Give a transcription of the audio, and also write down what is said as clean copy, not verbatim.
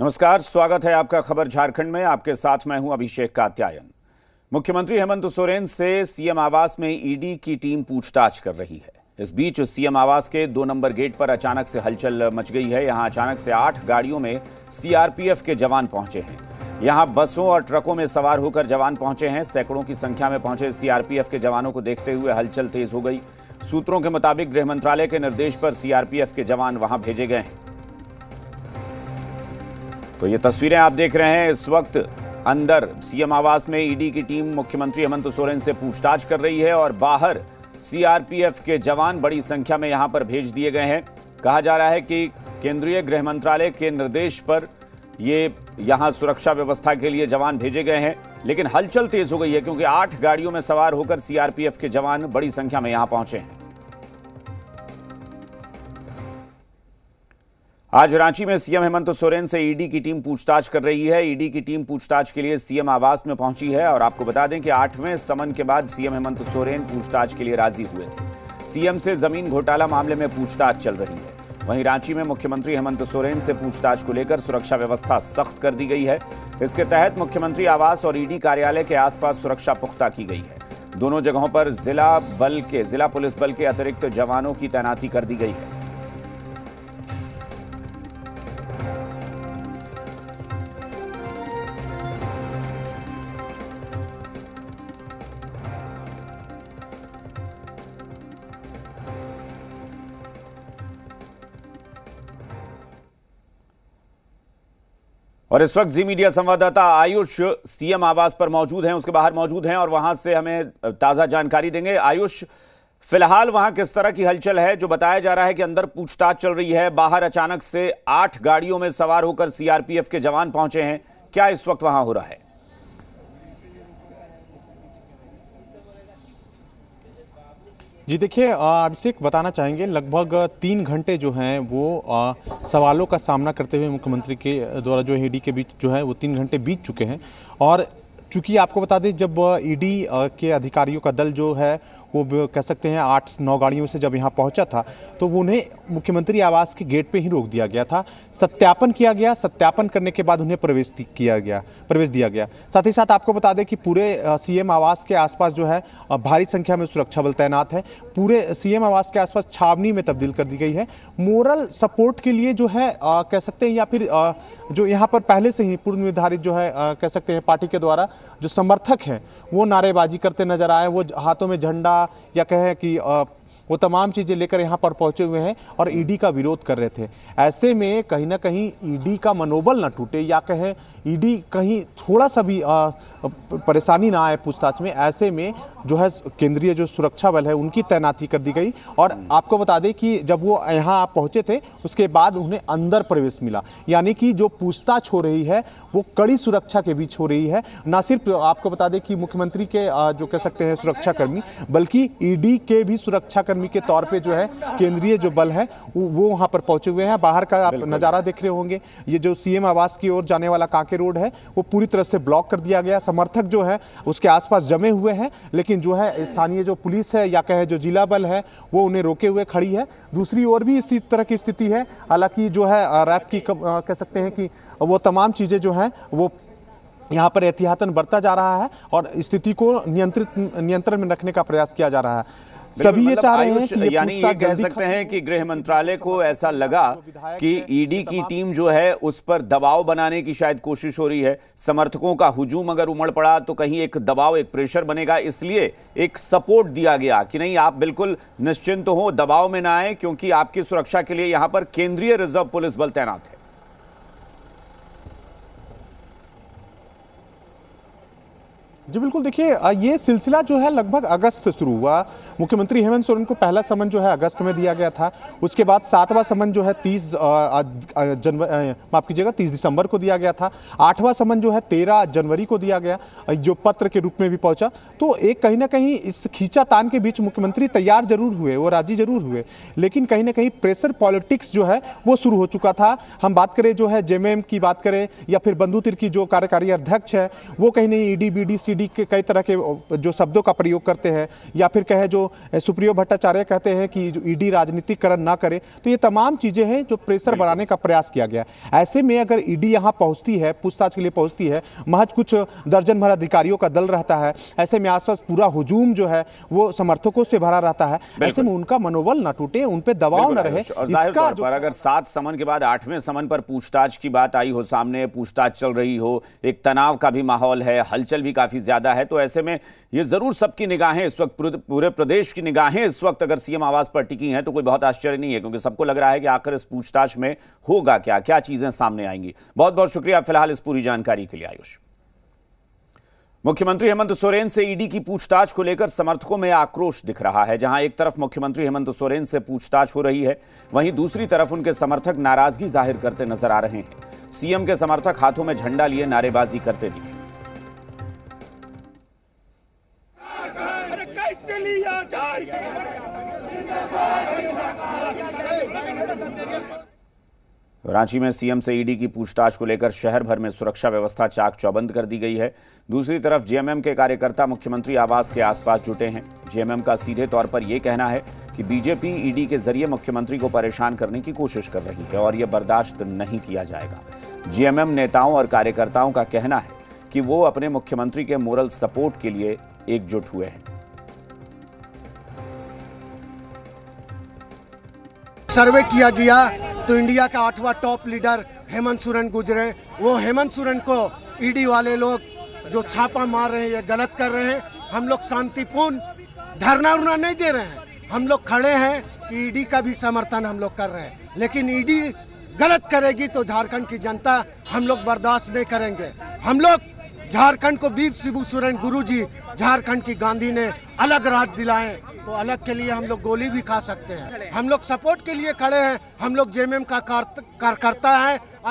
नमस्कार, स्वागत है आपका खबर झारखंड में। आपके साथ मैं हूं अभिषेक कात्यायन। मुख्यमंत्री हेमंत सोरेन से सीएम आवास में ईडी की टीम पूछताछ कर रही है। इस बीच सीएम आवास के 2 नंबर गेट पर अचानक से हलचल मच गई है। यहां अचानक से 8 गाड़ियों में सीआरपीएफ के जवान पहुंचे हैं। यहां बसों और ट्रकों में सवार होकर जवान पहुंचे हैं। सैकड़ों की संख्या में पहुंचे सीआरपीएफ के जवानों को देखते हुए हलचल तेज हो गई। सूत्रों के मुताबिक गृह मंत्रालय के निर्देश पर सीआरपीएफ के जवान वहां भेजे गए हैं। तो ये तस्वीरें आप देख रहे हैं। इस वक्त अंदर सीएम आवास में ईडी की टीम मुख्यमंत्री हेमंत सोरेन से पूछताछ कर रही है और बाहर सीआरपीएफ के जवान बड़ी संख्या में यहां पर भेज दिए गए हैं। कहा जा रहा है कि केंद्रीय गृह मंत्रालय के निर्देश पर ये यहां सुरक्षा व्यवस्था के लिए जवान भेजे गए हैं। लेकिन हलचल तेज हो गई है क्योंकि 8 गाड़ियों में सवार होकर सीआरपीएफ के जवान बड़ी संख्या में यहां पहुंचे हैं। आज रांची में सीएम हेमंत सोरेन से ईडी की टीम पूछताछ कर रही है। ईडी की टीम पूछताछ के लिए सीएम आवास में पहुंची है और आपको बता दें कि 8वें समन के बाद सीएम हेमंत सोरेन पूछताछ के लिए राजी हुए थे। सीएम से जमीन घोटाला मामले में पूछताछ चल रही है। वहीं रांची में मुख्यमंत्री हेमंत सोरेन से पूछताछ को लेकर सुरक्षा व्यवस्था सख्त कर दी गई है। इसके तहत मुख्यमंत्री आवास और ईडी कार्यालय के आसपास सुरक्षा पुख्ता की गई है। दोनों जगहों पर जिला पुलिस बल के अतिरिक्त जवानों की तैनाती कर दी गई है। और इस वक्त जी मीडिया संवाददाता आयुष सीएम आवास पर मौजूद हैं, उसके बाहर मौजूद हैं और वहां से हमें ताजा जानकारी देंगे। आयुष, फिलहाल वहां किस तरह की हलचल है? जो बताया जा रहा है कि अंदर पूछताछ चल रही है, बाहर अचानक से 8 गाड़ियों में सवार होकर सीआरपीएफ के जवान पहुंचे हैं, क्या इस वक्त वहां हो रहा है? जी देखिए, अभिषेक बताना चाहेंगे लगभग 3 घंटे जो हैं वो सवालों का सामना करते हुए मुख्यमंत्री के द्वारा जो ईडी के बीच जो है वो 3 घंटे बीत चुके हैं। और चूंकि आपको बता दें, जब ईडी के अधिकारियों का दल जो है वो कह सकते हैं 8-9 गाड़ियों से जब यहाँ पहुँचा था तो उन्हें मुख्यमंत्री आवास के गेट पे ही रोक दिया गया था। सत्यापन किया गया, सत्यापन करने के बाद उन्हें प्रवेश दिया गया। साथ ही साथ आपको बता दें कि पूरे सीएम आवास के आसपास जो है भारी संख्या में सुरक्षा बल तैनात है। पूरे सीएम आवास के आसपास छावनी में तब्दील कर दी गई है। मोरल सपोर्ट के लिए जो है कह सकते हैं, या फिर जो यहाँ पर पहले से ही पूर्व निर्धारित जो है कह सकते हैं पार्टी के द्वारा जो समर्थक हैं वो नारेबाजी करते नजर आए। वो हाथों में झंडा या कहें कि वो तमाम चीज़ें लेकर यहाँ पर पहुँचे हुए हैं और ईडी का विरोध कर रहे थे। ऐसे में कहीं ना कहीं ईडी का मनोबल ना टूटे या कहें ईडी कहीं थोड़ा सा भी परेशानी ना आए पूछताछ में, ऐसे में जो है केंद्रीय जो सुरक्षा बल है उनकी तैनाती कर दी गई। और आपको बता दें कि जब वो यहाँ पहुँचे थे उसके बाद उन्हें अंदर प्रवेश मिला, यानी कि जो पूछताछ हो रही है वो कड़ी सुरक्षा के बीच हो रही है। ना सिर्फ आपको बता दें कि मुख्यमंत्री के जो कह सकते हैं सुरक्षाकर्मी, बल्कि ईडी के भी सुरक्षाकर्मी के तौर पे जो है केंद्रीय जो बल है वो वहाँ पर पहुँचे हुए हैं। बाहर का आप नज़ारा देख रहे होंगे, ये जो सीएम आवास की ओर जाने वाला कांके रोड है वो पूरी तरफ से ब्लॉक कर दिया गया। समर्थक जो है उसके आसपास जमे हुए हैं, लेकिन जो है स्थानीय जो पुलिस है या कहे जो जिला बल है वो उन्हें रोके हुए खड़ी है। दूसरी ओर भी इसी तरह की स्थिति है। हालांकि जो है रैप की कह सकते हैं कि वो तमाम चीज़ें जो हैं वो यहाँ पर एहतियातन बरता जा रहा है और स्थिति को नियंत्रण में रखने का प्रयास किया जा रहा है। सभी ये चाह रहे हैं कि यानी ये कह सकते हैं कि गृह मंत्रालय को ऐसा लगा कि ईडी की टीम जो है उस पर दबाव बनाने की शायद कोशिश हो रही है। समर्थकों का हुजूम अगर उमड़ पड़ा तो कहीं एक दबाव, एक प्रेशर बनेगा, इसलिए एक सपोर्ट दिया गया कि नहीं, आप बिल्कुल निश्चिंत हो, दबाव में ना आए, क्योंकि आपकी सुरक्षा के लिए यहां पर केंद्रीय रिजर्व पुलिस बल तैनात है। जी बिल्कुल, देखिए ये सिलसिला जो है लगभग अगस्त से शुरू हुआ। मुख्यमंत्री हेमंत सोरेन को पहला समन जो है अगस्त में दिया गया था। उसके बाद 7वां समन जो है 30 दिसंबर को दिया गया था। 8वां समन जो है 13 जनवरी को दिया गया, जो पत्र के रूप में भी पहुंचा। तो एक कहीं ना कहीं इस खींचातान के बीच मुख्यमंत्री तैयार जरूर हुए, वो राजी जरूर हुए, लेकिन कहीं ना कहीं प्रेशर पॉलिटिक्स जो है वो शुरू हो चुका था। हम बात करें जो है जेएमएम की बात करें या फिर बंधु तिर्की जो कार्यकारी अध्यक्ष है, वो कहीं नहीं ईडी बीडी सीडी ईडी के कई तरह के जो शब्दों का प्रयोग करते हैं, या फिर कहे जो सुप्रियो भट्टाचार्य कहते हैं कि ईडी राजनीतिकरण ना करे, तो ये तमाम चीजें हैं जो प्रेशर बढ़ाने का प्रयास किया गया। ऐसे में अगर ईडी यहाँ पहुंचती है, पूछताछ के लिए पहुंचती है, महज कुछ दर्जन भर अधिकारियों का दल रहता है, ऐसे में आसपास पूरा हुजूम जो है वो समर्थकों से भरा रहता है। ऐसे में उनका मनोबल न टूटे, उन पे दबाव न रहे। इसका पर अगर 7 समन के बाद 8वें समन पर पूछताछ की बात आई हो, सामने पूछताछ चल रही हो, एक तनाव का भी माहौल है, हलचल भी काफी ज्यादा है, तो ऐसे में ये जरूर सबकी निगाहें इस वक्त, पूरे प्रदेश की निगाहें इस वक्त अगर सीएम आवास पर टिकी हैं, तो कोई बहुत आश्चर्य नहीं है, क्योंकि सबको लग रहा है कि आखिर इस पूछताछ में होगा क्या, क्या चीजें सामने आएंगी। बहुत बहुत शुक्रिया फिलहाल इस पूरी जानकारी के लिए आयुष। मुख्यमंत्री हेमंत सोरेन से ईडी की पूछताछ को लेकर समर्थकों में आक्रोश दिख रहा है। जहां एक तरफ मुख्यमंत्री हेमंत सोरेन से पूछताछ हो रही है, वहीं दूसरी तरफ उनके समर्थक नाराजगी जाहिर करते नजर आ रहे हैं। सीएम के समर्थक हाथों में झंडा लिए नारेबाजी करते दिखे। रांची में सीएम से ईडी की पूछताछ को लेकर शहर भर में सुरक्षा व्यवस्था चाक चौबंद कर दी गई है। दूसरी तरफ जेएमएम के कार्यकर्ता मुख्यमंत्री आवास के आसपास जुटे हैं। जेएमएम का सीधे तौर पर यह कहना है कि बीजेपी ईडी के जरिए मुख्यमंत्री को परेशान करने की कोशिश कर रही है और यह बर्दाश्त नहीं किया जाएगा। जेएमएम नेताओं और कार्यकर्ताओं का कहना है कि वो अपने मुख्यमंत्री के मोरल सपोर्ट के लिए एकजुट हुए हैं। सर्वे किया गया तो इंडिया का 8वां टॉप लीडर हेमंत सोरेन गुजरे। वो हेमंत सोरेन को ईडी वाले लोग जो छापा मार रहे हैं, ये गलत कर रहे हैं। हम लोग शांतिपूर्ण धरना उरना नहीं दे रहे हैं, हम लोग खड़े हैं कि ईडी का भी समर्थन हम लोग कर रहे हैं, लेकिन ईडी गलत करेगी तो झारखंड की जनता हम लोग बर्दाश्त नहीं करेंगे। हम लोग झारखंड को वीर शिबू सोरेन गुरुजी झारखंड की गांधी ने अलग राज दिलाए, तो अलग के लिए हम लोग गोली भी खा सकते हैं। हम लोग सपोर्ट के लिए खड़े हैं, हम लोग जेएमएम का कार्यकर्ता हैं और